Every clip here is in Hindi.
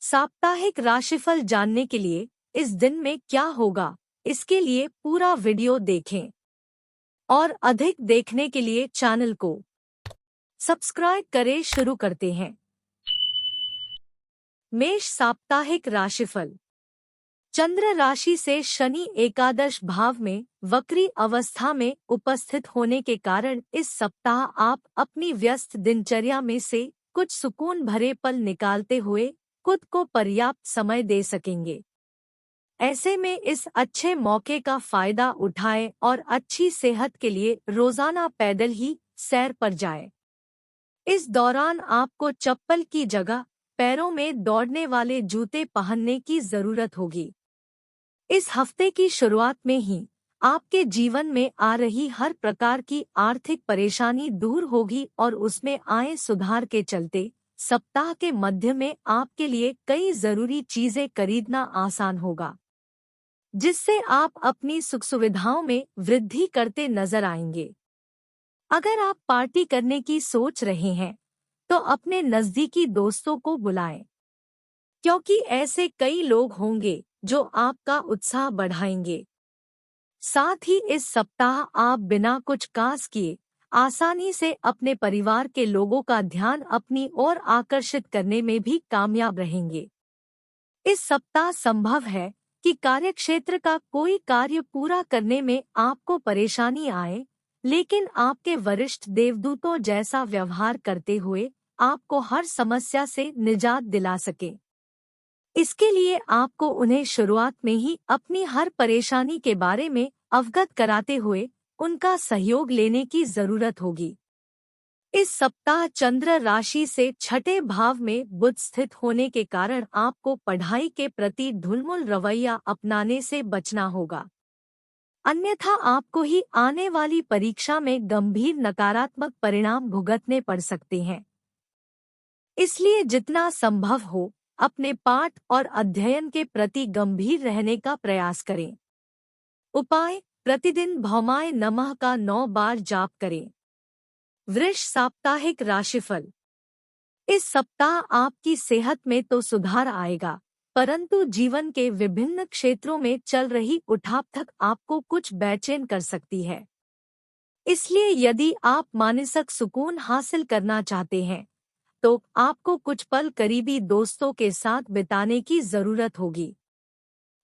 साप्ताहिक राशिफल जानने के लिए इस दिन में क्या होगा, इसके लिए पूरा वीडियो देखें और अधिक देखने के लिए चैनल को सब्सक्राइब करें। शुरू करते हैं। मेष साप्ताहिक राशिफल। चंद्र राशि से शनि एकादश भाव में वक्री अवस्था में उपस्थित होने के कारण इस सप्ताह आप अपनी व्यस्त दिनचर्या में से कुछ सुकून भरे पल निकालते हुए खुद को पर्याप्त समय दे सकेंगे। ऐसे में इस अच्छे मौके का फायदा उठाएं और अच्छी सेहत के लिए रोजाना पैदल ही सैर पर जाएं। इस दौरान आपको चप्पल की जगह पैरों में दौड़ने वाले जूते पहनने की जरूरत होगी। इस हफ्ते की शुरुआत में ही आपके जीवन में आ रही हर प्रकार की आर्थिक परेशानी दूर होगी और उसमें आए सुधार के चलते सप्ताह के मध्य में आपके लिए कई जरूरी चीजें खरीदना आसान होगा, जिससे आप अपनी सुख सुविधाओं में वृद्धि करते नजर आएंगे। अगर आप पार्टी करने की सोच रहे हैं तो अपने नजदीकी दोस्तों को बुलाएं, क्योंकि ऐसे कई लोग होंगे जो आपका उत्साह बढ़ाएंगे। साथ ही इस सप्ताह आप बिना कुछ खास किए आसानी से अपने परिवार के लोगों का ध्यान अपनी ओर आकर्षित करने में भी कामयाब रहेंगे। इस सप्ताह संभव है कि कार्यक्षेत्र का कोई कार्य पूरा करने में आपको परेशानी आए, लेकिन आपके वरिष्ठ देवदूतों जैसा व्यवहार करते हुए आपको हर समस्या से निजात दिला सके। इसके लिए आपको उन्हें शुरुआत में ही अपनी हर परेशानी के बारे में अवगत कराते हुए उनका सहयोग लेने की जरूरत होगी। इस सप्ताह चंद्र राशि से छठे भाव में बुध स्थित होने के कारण आपको पढ़ाई के प्रति ढुलमुल रवैया अपनाने से बचना होगा, अन्यथा आपको ही आने वाली परीक्षा में गंभीर नकारात्मक परिणाम भुगतने पड़ सकते हैं। इसलिए जितना संभव हो अपने पाठ और अध्ययन के प्रति गंभीर रहने का प्रयास करें। उपाय: प्रतिदिन भौमाय नमः का 9 बार जाप करें। वृष साप्ताहिक राशिफल। इस सप्ताह आपकी सेहत में तो सुधार आएगा, परंतु जीवन के विभिन्न क्षेत्रों में चल रही उठापटक आपको कुछ बेचैन कर सकती है। इसलिए यदि आप मानसिक सुकून हासिल करना चाहते हैं तो आपको कुछ पल करीबी दोस्तों के साथ बिताने की जरूरत होगी।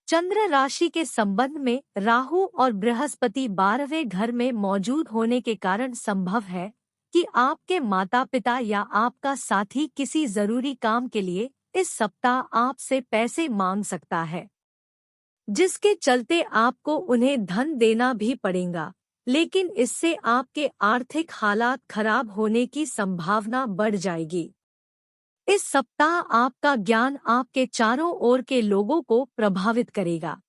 चंद्र राशि के संबंध में राहु और बृहस्पति 12वें घर में मौजूद होने के कारण संभव है कि आपके माता पिता या आपका साथी किसी जरूरी काम के लिए इस सप्ताह आपसे पैसे मांग सकता है, जिसके चलते आपको उन्हें धन देना भी पड़ेगा, लेकिन इससे आपके आर्थिक हालात खराब होने की संभावना बढ़ जाएगी। इस सप्ताह आपका ज्ञान आपके चारों ओर के लोगों को प्रभावित करेगा।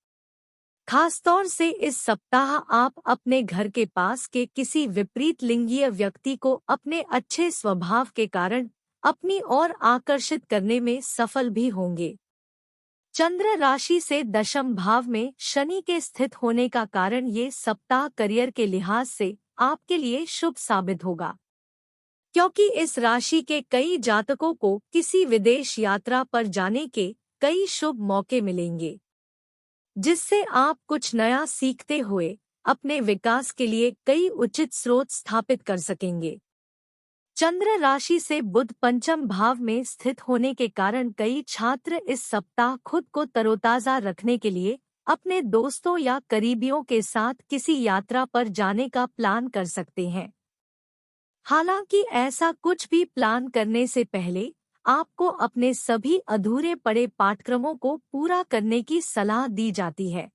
खासतौर से इस सप्ताह आप अपने घर के पास के किसी विपरीत लिंगीय व्यक्ति को अपने अच्छे स्वभाव के कारण अपनी ओर आकर्षित करने में सफल भी होंगे। चंद्र राशि से दशम भाव में शनि के स्थित होने का कारण ये सप्ताह करियर के लिहाज से आपके लिए शुभ साबित होगा, क्योंकि इस राशि के कई जातकों को किसी विदेश यात्रा पर जाने के कई शुभ मौके मिलेंगे, जिससे आप कुछ नया सीखते हुए अपने विकास के लिए कई उचित स्रोत स्थापित कर सकेंगे। चंद्र राशि से बुध पंचम भाव में स्थित होने के कारण कई छात्र इस सप्ताह खुद को तरोताजा रखने के लिए अपने दोस्तों या करीबियों के साथ किसी यात्रा पर जाने का प्लान कर सकते हैं। हालांकि ऐसा कुछ भी प्लान करने से पहले आपको अपने सभी अधूरे पड़े पाठ्यक्रमों को पूरा करने की सलाह दी जाती है।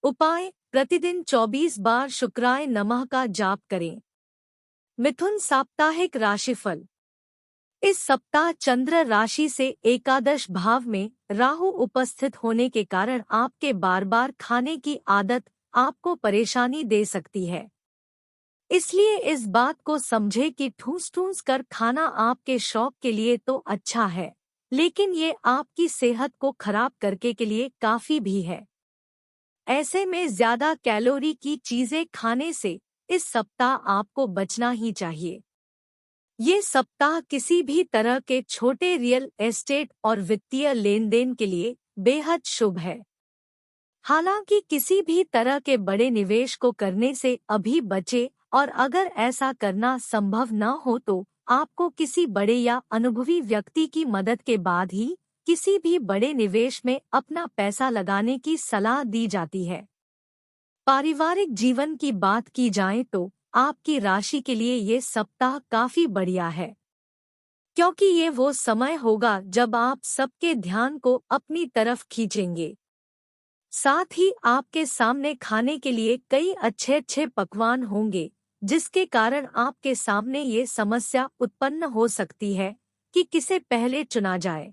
उपाय: प्रतिदिन 24 बार शुक्राय नमः का जाप करें। मिथुन साप्ताहिक राशिफल। इस सप्ताह चंद्र राशि से एकादश भाव में राहु उपस्थित होने के कारण आपके बार बार खाने की आदत आपको परेशानी दे सकती है। इसलिए इस बात को समझे कि ठूस कर खाना आपके शौक के लिए तो अच्छा है, लेकिन ये आपकी सेहत को खराब करके के लिए काफी भी है। ऐसे में ज्यादा कैलोरी की चीजें खाने से इस सप्ताह आपको बचना ही चाहिए। ये सप्ताह किसी भी तरह के छोटे रियल एस्टेट और वित्तीय लेन देन के लिए बेहद शुभ है। हालांकि किसी भी तरह के बड़े निवेश को करने से अभी बचे, और अगर ऐसा करना संभव न हो तो आपको किसी बड़े या अनुभवी व्यक्ति की मदद के बाद ही किसी भी बड़े निवेश में अपना पैसा लगाने की सलाह दी जाती है। पारिवारिक जीवन की बात की जाए तो आपकी राशि के लिए ये सप्ताह काफी बढ़िया है, क्योंकि ये वो समय होगा जब आप सबके ध्यान को अपनी तरफ खींचेंगे। साथ ही आपके सामने खाने के लिए कई अच्छे अच्छे पकवान होंगे, जिसके कारण आपके सामने ये समस्या उत्पन्न हो सकती है कि किसे पहले चुना जाए।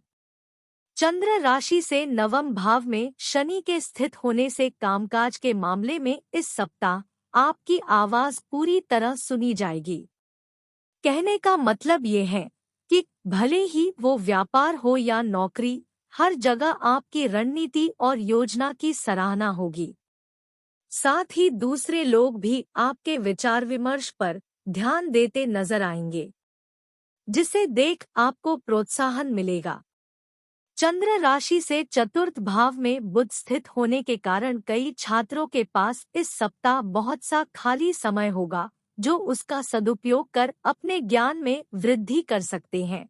चंद्र राशि से नवम भाव में शनि के स्थित होने से कामकाज के मामले में इस सप्ताह आपकी आवाज पूरी तरह सुनी जाएगी। कहने का मतलब ये है कि भले ही वो व्यापार हो या नौकरी, हर जगह आपकी रणनीति और योजना की सराहना होगी। साथ ही दूसरे लोग भी आपके विचार विमर्श पर ध्यान देते नजर आएंगे, जिसे देख आपको प्रोत्साहन मिलेगा। चंद्र राशि से चतुर्थ भाव में बुध स्थित होने के कारण कई छात्रों के पास इस सप्ताह बहुत सा खाली समय होगा, जो उसका सदुपयोग कर अपने ज्ञान में वृद्धि कर सकते हैं।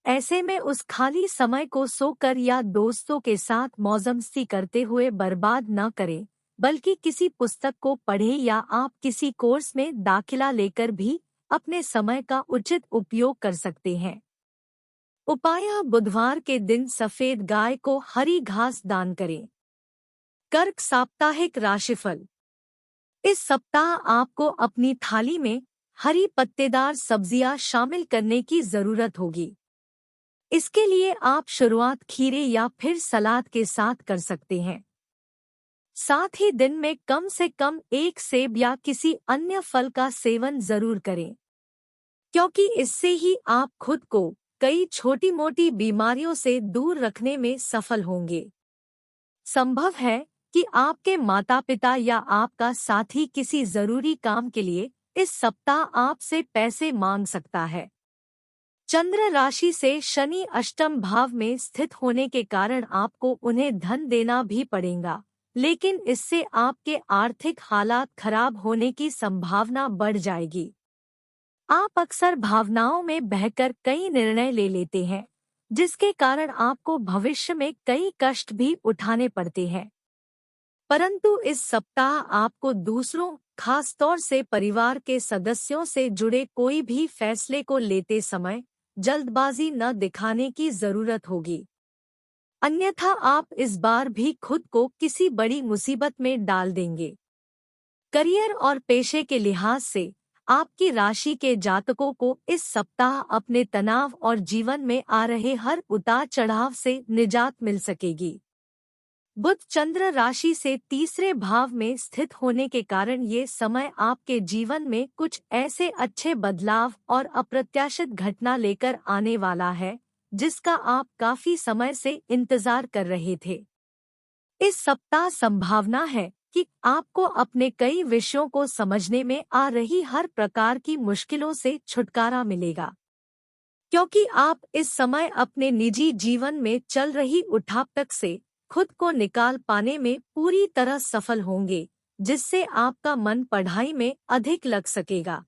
ऐसे में उस खाली समय को सोकर या दोस्तों के साथ मौजमस्ती करते हुए बर्बाद न करें, बल्कि किसी पुस्तक को पढ़ें या आप किसी कोर्स में दाखिला लेकर भी अपने समय का उचित उपयोग कर सकते हैं। उपाय: बुधवार के दिन सफेद गाय को हरी घास दान करें। कर्क साप्ताहिक राशिफल। इस सप्ताह आपको अपनी थाली में हरी पत्तेदार सब्जियां शामिल करने की जरूरत होगी। इसके लिए आप शुरुआत खीरे या फिर सलाद के साथ कर सकते हैं। साथ ही दिन में कम से कम एक सेब या किसी अन्य फल का सेवन जरूर करें, क्योंकि इससे ही आप खुद को कई छोटी मोटी बीमारियों से दूर रखने में सफल होंगे। संभव है कि आपके माता पिता या आपका साथी किसी जरूरी काम के लिए इस सप्ताह आपसे पैसे मांग सकता है। चंद्र राशि से शनि अष्टम भाव में स्थित होने के कारण आपको उन्हें धन देना भी पड़ेगा, लेकिन इससे आपके आर्थिक हालात खराब होने की संभावना बढ़ जाएगी। आप अक्सर भावनाओं में बहकर कई निर्णय ले लेते हैं, जिसके कारण आपको भविष्य में कई कष्ट भी उठाने पड़ते हैं। परंतु इस सप्ताह आपको दूसरों, खास तौर से परिवार के सदस्यों से जुड़े कोई भी फैसले को लेते समय जल्दबाजी न दिखाने की जरूरत होगी, अन्यथा आप इस बार भी खुद को किसी बड़ी मुसीबत में डाल देंगे। करियर और पेशे के लिहाज से आपकी राशि के जातकों को इस सप्ताह अपने तनाव और जीवन में आ रहे हर उतार चढ़ाव से निजात मिल सकेगी। बुध चंद्र राशि से तीसरे भाव में स्थित होने के कारण ये समय आपके जीवन में कुछ ऐसे अच्छे बदलाव और अप्रत्याशित घटना लेकर आने वाला है, जिसका आप काफी समय से इंतजार कर रहे थे। इस सप्ताह संभावना है कि आपको अपने कई विषयों को समझने में आ रही हर प्रकार की मुश्किलों से छुटकारा मिलेगा, क्योंकि आप इस समय अपने निजी जीवन में चल रही उठापटक से खुद को निकाल पाने में पूरी तरह सफल होंगे, जिससे आपका मन पढ़ाई में अधिक लग सकेगा।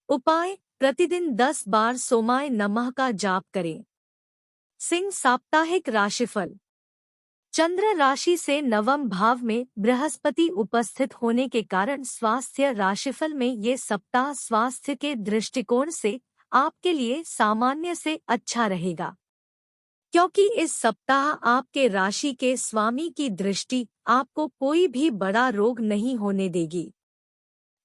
उपाय: प्रतिदिन 10 बार सोमाय नमः का जाप करें। सिंह साप्ताहिक राशिफल। चंद्र राशि से नवम भाव में बृहस्पति उपस्थित होने के कारण स्वास्थ्य राशिफल में ये सप्ताह स्वास्थ्य के दृष्टिकोण से आपके लिए सामान्य से अच्छा रहेगा, क्योंकि इस सप्ताह आपके राशि के स्वामी की दृष्टि आपको कोई भी बड़ा रोग नहीं होने देगी।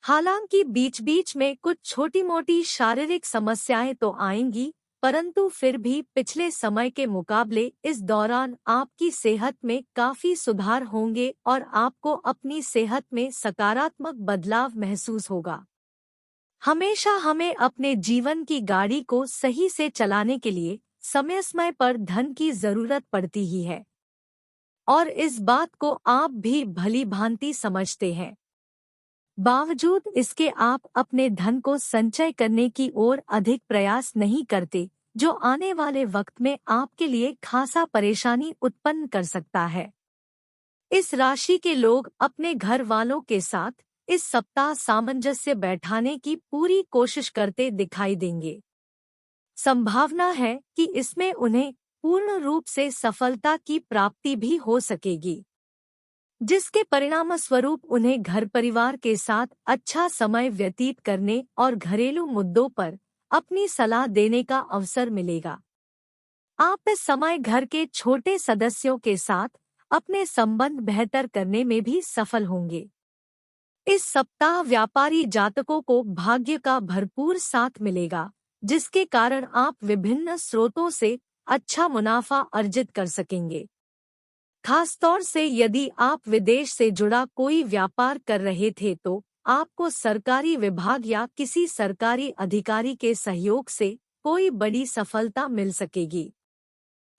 हालांकि बीच बीच में कुछ छोटी मोटी शारीरिक समस्याएं तो आएंगी, परंतु फिर भी पिछले समय के मुकाबले इस दौरान आपकी सेहत में काफी सुधार होंगे और आपको अपनी सेहत में सकारात्मक बदलाव महसूस होगा। हमेशा हमें अपने जीवन की गाड़ी को सही से चलाने के लिए समय समय पर धन की जरूरत पड़ती ही है, और इस बात को आप भी भली भांति समझते हैं। बावजूद इसके आप अपने धन को संचय करने की ओर अधिक प्रयास नहीं करते, जो आने वाले वक्त में आपके लिए खासा परेशानी उत्पन्न कर सकता है। इस राशि के लोग अपने घर वालों के साथ इस सप्ताह सामंजस्य बैठाने की पूरी कोशिश करते दिखाई देंगे। संभावना है कि इसमें उन्हें पूर्ण रूप से सफलता की प्राप्ति भी हो सकेगी, जिसके परिणामस्वरूप उन्हें घर परिवार के साथ अच्छा समय व्यतीत करने और घरेलू मुद्दों पर अपनी सलाह देने का अवसर मिलेगा। आप इस समय घर के छोटे सदस्यों के साथ अपने संबंध बेहतर करने में भी सफल होंगे। इस सप्ताह व्यापारी जातकों को भाग्य का भरपूर साथ मिलेगा, जिसके कारण आप विभिन्न स्रोतों से अच्छा मुनाफा अर्जित कर सकेंगे। खासतौर से यदि आप विदेश से जुड़ा कोई व्यापार कर रहे थे तो आपको सरकारी विभाग या किसी सरकारी अधिकारी के सहयोग से कोई बड़ी सफलता मिल सकेगी।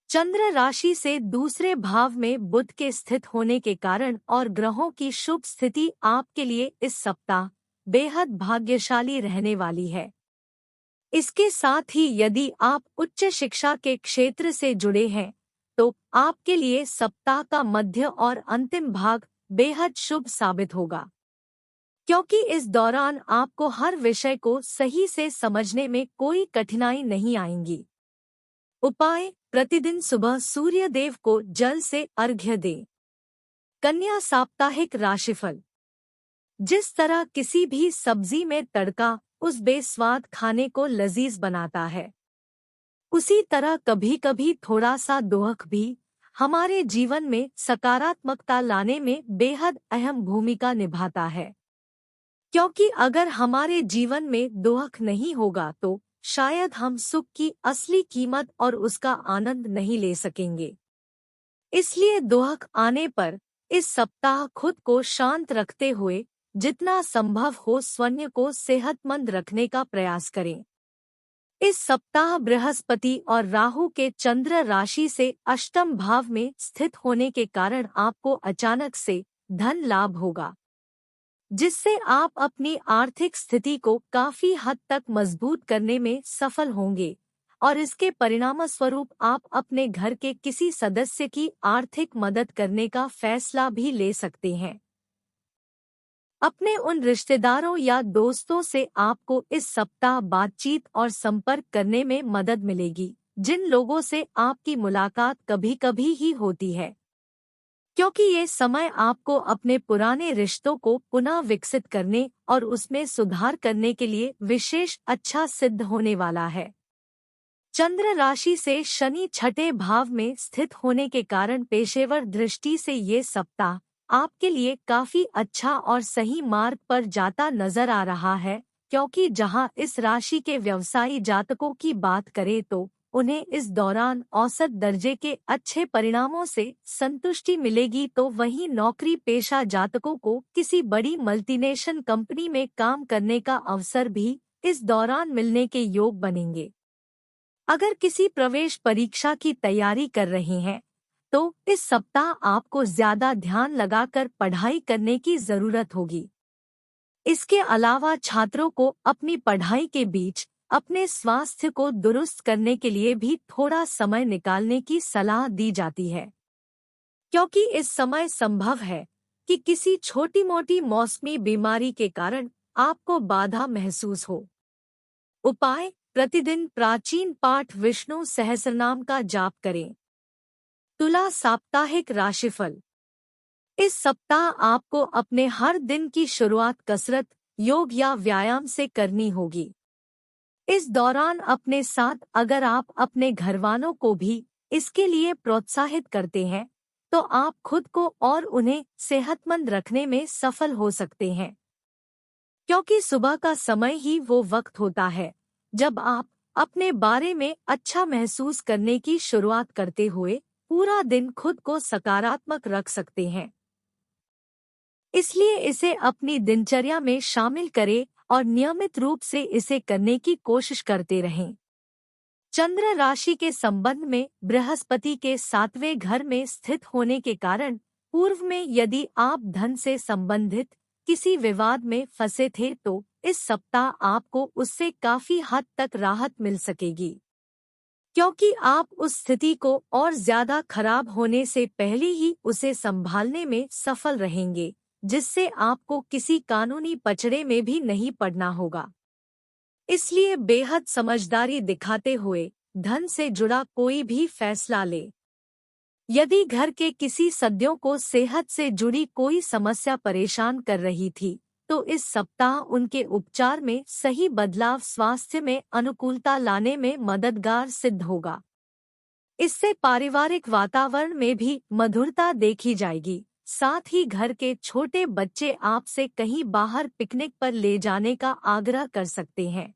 चंद्र राशि से दूसरे भाव में बुध के स्थित होने के कारण और ग्रहों की शुभ स्थिति आपके लिए इस सप्ताह बेहद भाग्यशाली रहने वाली है। इसके साथ ही यदि आप उच्च शिक्षा के क्षेत्र से जुड़े हैं तो आपके लिए सप्ताह का मध्य और अंतिम भाग बेहद शुभ साबित होगा, क्योंकि इस दौरान आपको हर विषय को सही से समझने में कोई कठिनाई नहीं आएंगी। उपाय: प्रतिदिन सुबह सूर्य देव को जल से अर्घ्य दें। कन्या साप्ताहिक राशिफल। जिस तरह किसी भी सब्जी में तड़का उस बेस्वाद खाने को लजीज बनाता है, उसी तरह कभी कभी थोड़ा सा दोहक भी हमारे जीवन में सकारात्मकता लाने में बेहद अहम भूमिका निभाता है, क्योंकि अगर हमारे जीवन में दोहक नहीं होगा तो शायद हम सुख की असली कीमत और उसका आनंद नहीं ले सकेंगे। इसलिए दोहक आने पर इस सप्ताह खुद को शांत रखते हुए जितना संभव हो स्वयं को सेहतमंद रखने का प्रयास करें। इस सप्ताह बृहस्पति और राहु के चंद्र राशि से अष्टम भाव में स्थित होने के कारण आपको अचानक से धन लाभ होगा, जिससे आप अपनी आर्थिक स्थिति को काफी हद तक मजबूत करने में सफल होंगे और इसके परिणामस्वरूप आप अपने घर के किसी सदस्य की आर्थिक मदद करने का फैसला भी ले सकते हैं। अपने उन रिश्तेदारों या दोस्तों से आपको इस सप्ताह बातचीत और संपर्क करने में मदद मिलेगी, जिन लोगों से आपकी मुलाकात कभी कभी ही होती है, क्योंकि ये समय आपको अपने पुराने रिश्तों को पुनः विकसित करने और उसमें सुधार करने के लिए विशेष अच्छा सिद्ध होने वाला है। चंद्र राशि से शनि छठे भाव में स्थित होने के कारण पेशेवर दृष्टि से ये सप्ताह आपके लिए काफी अच्छा और सही मार्ग पर जाता नजर आ रहा है, क्योंकि जहां इस राशि के व्यवसायी जातकों की बात करें तो उन्हें इस दौरान औसत दर्जे के अच्छे परिणामों से संतुष्टि मिलेगी, तो वहीं नौकरी पेशा जातकों को किसी बड़ी मल्टीनेशनल कंपनी में काम करने का अवसर भी इस दौरान मिलने के योग बनेंगे। अगर किसी प्रवेश परीक्षा की तैयारी कर रहे हैं तो इस सप्ताह आपको ज्यादा ध्यान लगाकर पढ़ाई करने की जरूरत होगी। इसके अलावा छात्रों को अपनी पढ़ाई के बीच अपने स्वास्थ्य को दुरुस्त करने के लिए भी थोड़ा समय निकालने की सलाह दी जाती है, क्योंकि इस समय संभव है कि किसी छोटी मोटी मौसमी बीमारी के कारण आपको बाधा महसूस हो। उपाय: प्रतिदिन प्राचीन पाठ विष्णु सहस्रनाम का जाप करें। तुला साप्ताहिक राशिफल। इस सप्ताह आपको अपने हर दिन की शुरुआत कसरत, योग या व्यायाम से करनी होगी। इस दौरान अपने साथ अगर आप अपने घरवालों को भी इसके लिए प्रोत्साहित करते हैं तो आप खुद को और उन्हें सेहतमंद रखने में सफल हो सकते हैं, क्योंकि सुबह का समय ही वो वक्त होता है जब आप अपने बारे में अच्छा महसूस करने की शुरुआत करते हुए पूरा दिन खुद को सकारात्मक रख सकते हैं। इसलिए इसे अपनी दिनचर्या में शामिल करें और नियमित रूप से इसे करने की कोशिश करते रहें। चंद्र राशि के संबंध में बृहस्पति के 7वें घर में स्थित होने के कारण पूर्व में यदि आप धन से संबंधित किसी विवाद में फंसे थे तो इस सप्ताह आपको उससे काफी हद तक राहत मिल सकेगी, क्योंकि आप उस स्थिति को और ज्यादा खराब होने से पहले ही उसे संभालने में सफल रहेंगे, जिससे आपको किसी कानूनी पचड़े में भी नहीं पड़ना होगा। इसलिए बेहद समझदारी दिखाते हुए धन से जुड़ा कोई भी फैसला ले। यदि घर के किसी सदस्यों को सेहत से जुड़ी कोई समस्या परेशान कर रही थी, तो इस सप्ताह उनके उपचार में सही बदलाव स्वास्थ्य में अनुकूलता लाने में मददगार सिद्ध होगा। इससे पारिवारिक वातावरण में भी मधुरता देखी जाएगी। साथ ही घर के छोटे बच्चे आपसे कहीं बाहर पिकनिक पर ले जाने का आग्रह कर सकते हैं।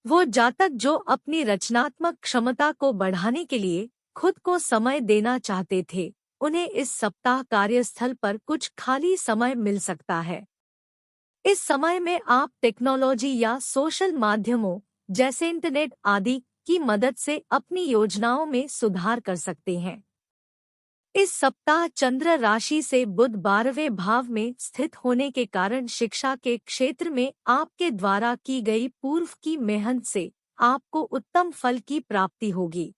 वो जातक जो अपनी रचनात्मक क्षमता को बढ़ाने के लिए खुद को समय देना चाहते थे, उन्हें इस सप्ताह कार्यस्थल पर कुछ खाली समय मिल सकता है। इस समय में आप टेक्नोलॉजी या सोशल माध्यमों जैसे इंटरनेट आदि की मदद से अपनी योजनाओं में सुधार कर सकते हैं। इस सप्ताह चंद्र राशि से बुध 12वें भाव में स्थित होने के कारण शिक्षा के क्षेत्र में आपके द्वारा की गई पूर्व की मेहनत से आपको उत्तम फल की प्राप्ति होगी।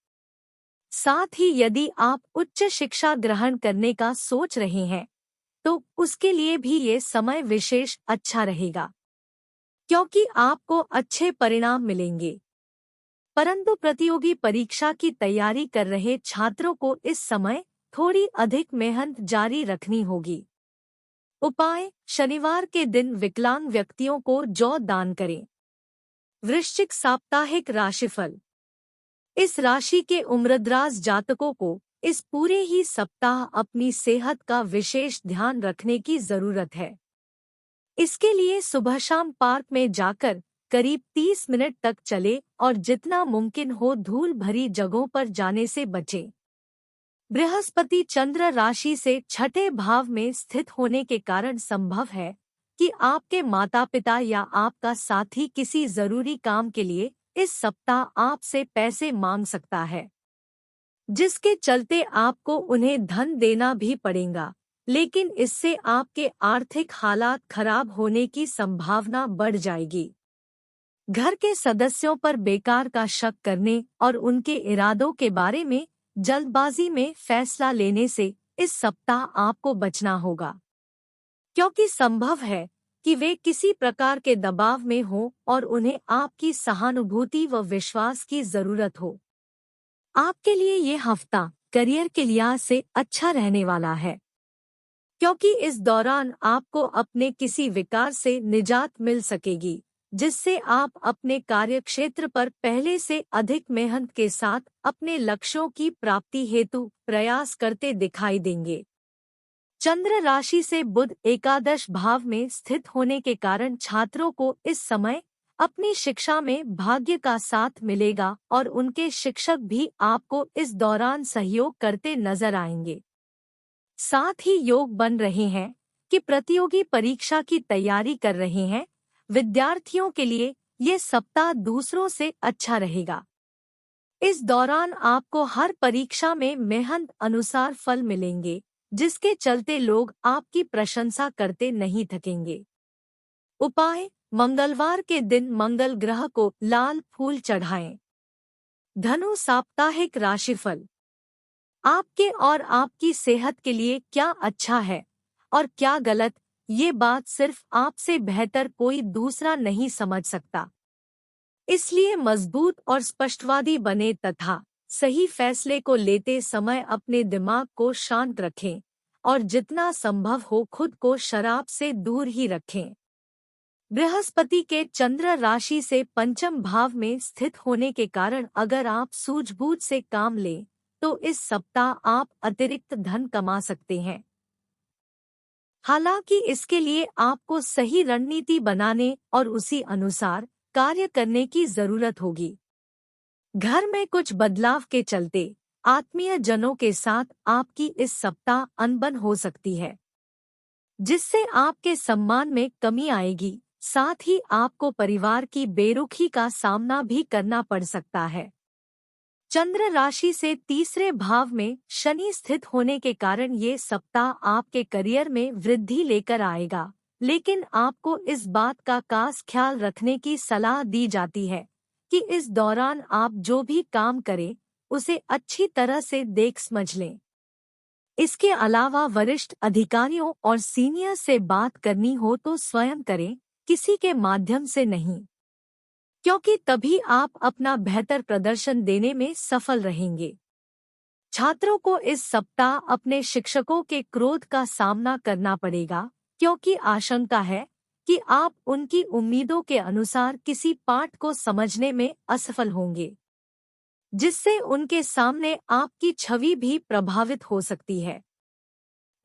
साथ ही यदि आप उच्च शिक्षा ग्रहण करने का सोच रहे हैं, तो उसके लिए भी ये समय विशेष अच्छा रहेगा, क्योंकि आपको अच्छे परिणाम मिलेंगे। परंतु प्रतियोगी परीक्षा की तैयारी कर रहे छात्रों को इस समय थोड़ी अधिक मेहनत जारी रखनी होगी। उपाय: शनिवार के दिन विकलांग व्यक्तियों को जौ दान करें। वृश्चिक साप्ताहिक राशिफल। इस राशि के उम्रदराज जातकों को इस पूरे ही सप्ताह अपनी सेहत का विशेष ध्यान रखने की जरूरत है। इसके लिए सुबह शाम पार्क में जाकर करीब 30 मिनट तक चले और जितना मुमकिन हो धूल भरी जगहों पर जाने से बचें। बृहस्पति चंद्र राशि से छठे भाव में स्थित होने के कारण संभव है कि आपके माता पिता या आपका साथी किसी जरूरी काम के लिए इस सप्ताह आपसे पैसे मांग सकता है, जिसके चलते आपको उन्हें धन देना भी पड़ेगा, लेकिन इससे आपके आर्थिक हालात खराब होने की संभावना बढ़ जाएगी। घर के सदस्यों पर बेकार का शक करने और उनके इरादों के बारे में जल्दबाजी में फैसला लेने से इस सप्ताह आपको बचना होगा, क्योंकि संभव है कि वे किसी प्रकार के दबाव में हों और उन्हें आपकी सहानुभूति व विश्वास की जरूरत हो। आपके लिए ये हफ्ता करियर के लिहाज से अच्छा रहने वाला है, क्योंकि इस दौरान आपको अपने किसी विकार से निजात मिल सकेगी, जिससे आप अपने कार्यक्षेत्र पर पहले से अधिक मेहनत के साथ अपने लक्ष्यों की प्राप्ति हेतु प्रयास करते दिखाई देंगे। चंद्र राशि से बुध एकादश भाव में स्थित होने के कारण छात्रों को इस समय अपनी शिक्षा में भाग्य का साथ मिलेगा और उनके शिक्षक भी आपको इस दौरान सहयोग करते नजर आएंगे। साथ ही योग बन रहे हैं कि प्रतियोगी परीक्षा की तैयारी कर रहे हैं विद्यार्थियों के लिए ये सप्ताह दूसरों से अच्छा रहेगा। इस दौरान आपको हर परीक्षा में मेहनत अनुसार फल मिलेंगे, जिसके चलते लोग आपकी प्रशंसा करते नहीं थकेंगे। उपाय: मंगलवार के दिन मंगल ग्रह को लाल फूल चढ़ाएं। धनु साप्ताहिक राशिफल। आपके और आपकी सेहत के लिए क्या अच्छा है और क्या गलत, ये बात सिर्फ आपसे बेहतर कोई दूसरा नहीं समझ सकता। इसलिए मजबूत और स्पष्टवादी बने तथा सही फैसले को लेते समय अपने दिमाग को शांत रखें और जितना संभव हो खुद को शराब से दूर ही रखें। बृहस्पति के चंद्र राशि से पंचम भाव में स्थित होने के कारण अगर आप सूझबूझ से काम लें तो इस सप्ताह आप अतिरिक्त धन कमा सकते हैं। हालांकि इसके लिए आपको सही रणनीति बनाने और उसी अनुसार कार्य करने की जरूरत होगी। घर में कुछ बदलाव के चलते आत्मीय जनों के साथ आपकी इस सप्ताह अनबन हो सकती है, जिससे आपके सम्मान में कमी आएगी। साथ ही आपको परिवार की बेरुखी का सामना भी करना पड़ सकता है। चंद्र राशि से तीसरे भाव में शनि स्थित होने के कारण ये सप्ताह आपके करियर में वृद्धि लेकर आएगा, लेकिन आपको इस बात का खास ख्याल रखने की सलाह दी जाती है कि इस दौरान आप जो भी काम करें उसे अच्छी तरह से देख समझ लें। इसके अलावा वरिष्ठ अधिकारियों और सीनियर से बात करनी हो तो स्वयं करें, किसी के माध्यम से नहीं, क्योंकि तभी आप अपना बेहतर प्रदर्शन देने में सफल रहेंगे। छात्रों को इस सप्ताह अपने शिक्षकों के क्रोध का सामना करना पड़ेगा, क्योंकि आशंका है कि आप उनकी उम्मीदों के अनुसार किसी पाठ को समझने में असफल होंगे, जिससे उनके सामने आपकी छवि भी प्रभावित हो सकती है।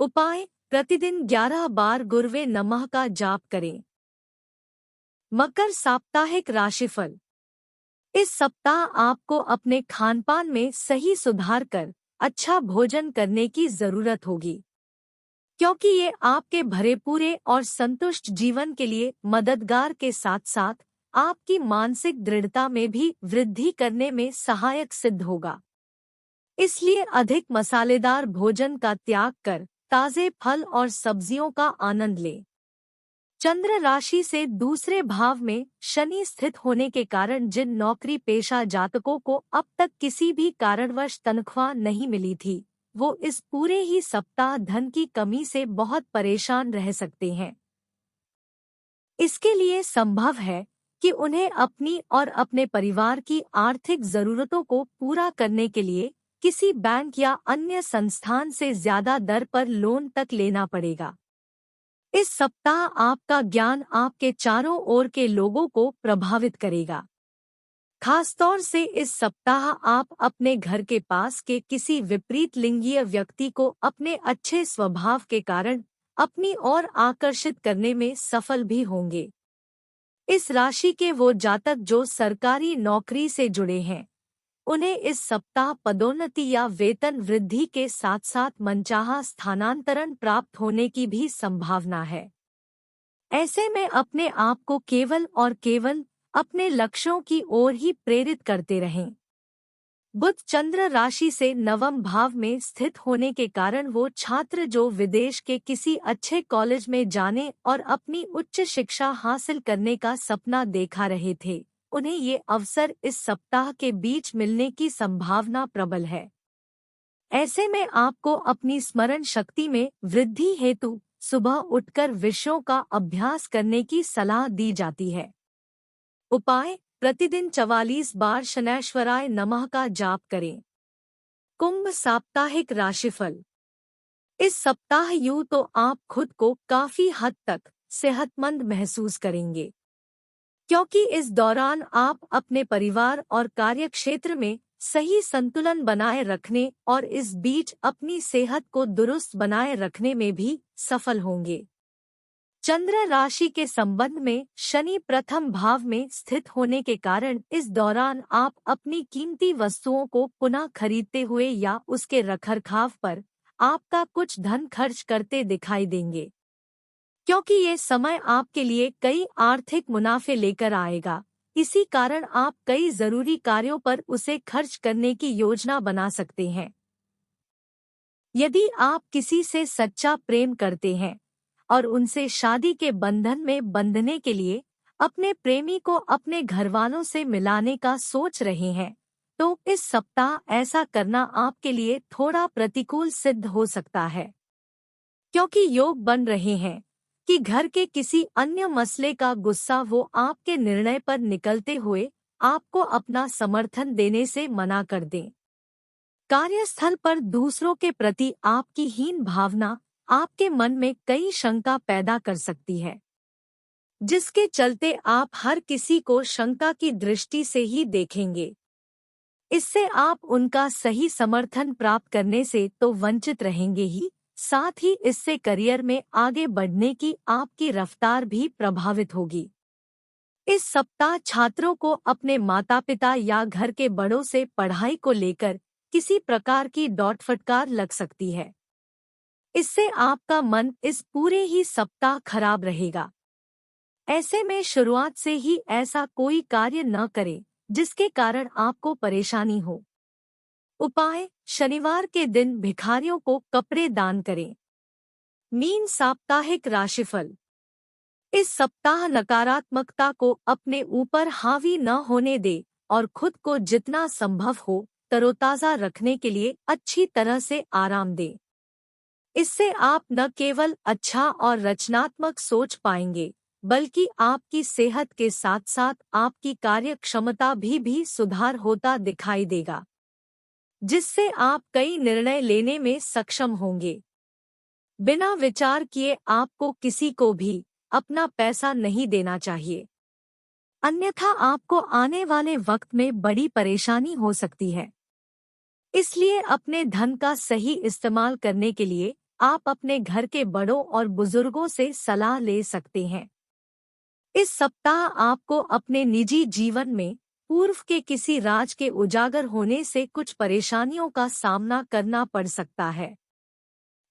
उपाय: प्रतिदिन 11 बार गुरवे नमः का जाप करें। मकर साप्ताहिक राशिफल। इस सप्ताह आपको अपने खानपान में सही सुधार कर अच्छा भोजन करने की जरूरत होगी, क्योंकि ये आपके भरे पूरे और संतुष्ट जीवन के लिए मददगार के साथ साथ आपकी मानसिक दृढ़ता में भी वृद्धि करने में सहायक सिद्ध होगा। इसलिए अधिक मसालेदार भोजन का त्याग कर ताजे फल और सब्जियों का आनंद लें। चंद्र राशि से दूसरे भाव में शनि स्थित होने के कारण जिन नौकरी पेशा जातकों को अब तक किसी भी कारणवश तनख्वाह नहीं मिली थी, वो इस पूरे ही सप्ताह धन की कमी से बहुत परेशान रह सकते हैं। इसके लिए संभव है कि उन्हें अपनी और अपने परिवार की आर्थिक जरूरतों को पूरा करने के लिए किसी बैंक या अन्य संस्थान से ज्यादा दर पर लोन तक लेना पड़ेगा। इस सप्ताह आपका ज्ञान आपके चारों ओर के लोगों को प्रभावित करेगा। खासतौर से इस सप्ताह आप अपने घर के पास के किसी विपरीत लिंगीय व्यक्ति को अपने अच्छे स्वभाव के कारण अपनी ओर आकर्षित करने में सफल भी होंगे। इस राशि के वो जातक जो सरकारी नौकरी से जुड़े हैं, उन्हें इस सप्ताह पदोन्नति या वेतन वृद्धि के साथ साथ मनचाहा स्थानांतरण प्राप्त होने की भी संभावना है। ऐसे में अपने आप को केवल और केवल अपने लक्ष्यों की ओर ही प्रेरित करते रहें। बुध चंद्र राशि से नवम भाव में स्थित होने के कारण वो छात्र जो विदेश के किसी अच्छे कॉलेज में जाने और अपनी उच्च शिक्षा हासिल करने का सपना देखा रहे थे, उन्हें ये अवसर इस सप्ताह के बीच मिलने की संभावना प्रबल है। ऐसे में आपको अपनी स्मरण शक्ति में वृद्धि हेतु सुबह उठकर विषयों का अभ्यास करने की सलाह दी जाती है। उपाय: प्रतिदिन 44 बार शनैश्वराय नमः का जाप करें। कुंभ साप्ताहिक राशिफल। इस सप्ताह यूं तो आप खुद को काफी हद तक सेहतमंद महसूस करेंगे, क्योंकि इस दौरान आप अपने परिवार और कार्यक्षेत्र में सही संतुलन बनाए रखने और इस बीच अपनी सेहत को दुरुस्त बनाए रखने में भी सफल होंगे। चंद्र राशि के संबंध में शनि प्रथम भाव में स्थित होने के कारण इस दौरान आप अपनी कीमती वस्तुओं को पुनः खरीदते हुए या उसके रखरखाव पर आपका कुछ धन खर्च करते दिखाई देंगे, क्योंकि ये समय आपके लिए कई आर्थिक मुनाफे लेकर आएगा। इसी कारण आप कई जरूरी कार्यों पर उसे खर्च करने की योजना बना सकते हैं। यदि आप किसी से सच्चा प्रेम करते हैं और उनसे शादी के बंधन में बंधने के लिए अपने प्रेमी को अपने घरवालों से मिलाने का सोच रहे हैं, तो इस सप्ताह ऐसा करना आपके लिए थोड़ा प्रतिकूल सिद्ध हो सकता है, क्योंकि योग बन रहे हैं कि घर के किसी अन्य मसले का गुस्सा वो आपके निर्णय पर निकलते हुए आपको अपना समर्थन देने से मना कर दें। कार्यस्थल पर दूसरों के प्रति आपकी हीन भावना आपके मन में कई शंका पैदा कर सकती है, जिसके चलते आप हर किसी को शंका की दृष्टि से ही देखेंगे। इससे आप उनका सही समर्थन प्राप्त करने से तो वंचित रहेंगे ही, साथ ही इससे करियर में आगे बढ़ने की आपकी रफ्तार भी प्रभावित होगी। इस सप्ताह छात्रों को अपने माता पिता या घर के बड़ों से पढ़ाई को लेकर किसी प्रकार की डांट फटकार लग सकती है। इससे आपका मन इस पूरे ही सप्ताह खराब रहेगा। ऐसे में शुरुआत से ही ऐसा कोई कार्य न करें जिसके कारण आपको परेशानी हो। उपाय: शनिवार के दिन भिखारियों को कपड़े दान करें। मीन साप्ताहिक राशिफल। इस सप्ताह नकारात्मकता को अपने ऊपर हावी न होने दे और खुद को जितना संभव हो तरोताज़ा रखने के लिए अच्छी तरह से आराम दें। इससे आप न केवल अच्छा और रचनात्मक सोच पाएंगे, बल्कि आपकी सेहत के साथ साथ आपकी कार्य क्षमता भी सुधार होता दिखाई देगा, जिससे आप कई निर्णय लेने में सक्षम होंगे। बिना विचार किए आपको किसी को भी अपना पैसा नहीं देना चाहिए, अन्यथा आपको आने वाले वक्त में बड़ी परेशानी हो सकती है। इसलिए अपने धन का सही इस्तेमाल करने के लिए आप अपने घर के बड़ों और बुजुर्गों से सलाह ले सकते हैं। इस सप्ताह आपको अपने निजी जीवन में पूर्व के किसी राज के उजागर होने से कुछ परेशानियों का सामना करना पड़ सकता है।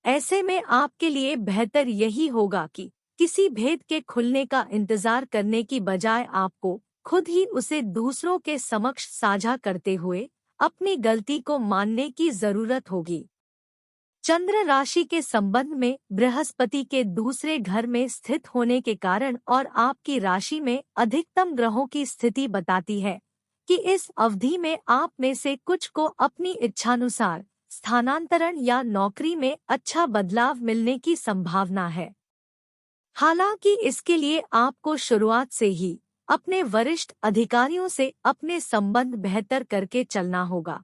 ऐसे में आपके लिए बेहतर यही होगा कि किसी भेद के खुलने का इंतजार करने की बजाय आपको खुद ही उसे दूसरों के समक्ष साझा करते हुए अपनी गलती को मानने की जरूरत होगी। चंद्र राशि के संबंध में बृहस्पति के दूसरे घर में स्थित होने के कारण और आपकी राशि में अधिकतम ग्रहों की स्थिति बताती है कि इस अवधि में आप में से कुछ को अपनी इच्छानुसार स्थानांतरण या नौकरी में अच्छा बदलाव मिलने की संभावना है। हालांकि इसके लिए आपको शुरुआत से ही अपने वरिष्ठ अधिकारियों से अपने संबंध बेहतर करके चलना होगा।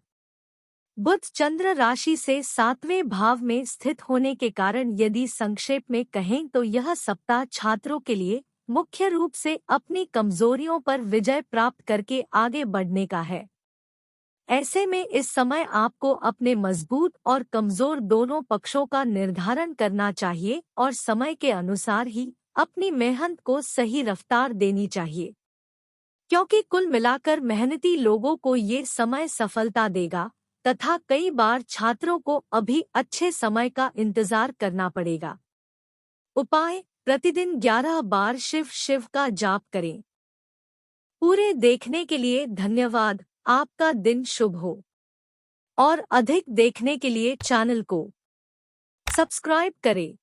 बुध चंद्र राशि से 7वें भाव में स्थित होने के कारण यदि संक्षेप में कहें तो यह सप्ताह छात्रों के लिए मुख्य रूप से अपनी कमजोरियों पर विजय प्राप्त करके आगे बढ़ने का है। ऐसे में इस समय आपको अपने मजबूत और कमजोर दोनों पक्षों का निर्धारण करना चाहिए और समय के अनुसार ही अपनी मेहनत को सही रफ्तार देनी चाहिए, क्योंकि कुल मिलाकर मेहनती लोगों को ये समय सफलता देगा तथा कई बार छात्रों को अभी अच्छे समय का इंतजार करना पड़ेगा। उपाय: प्रतिदिन 11 बार शिव शिव का जाप करें। पूरे देखने के लिए धन्यवाद। आपका दिन शुभ हो। और अधिक देखने के लिए चैनल को सब्सक्राइब करें।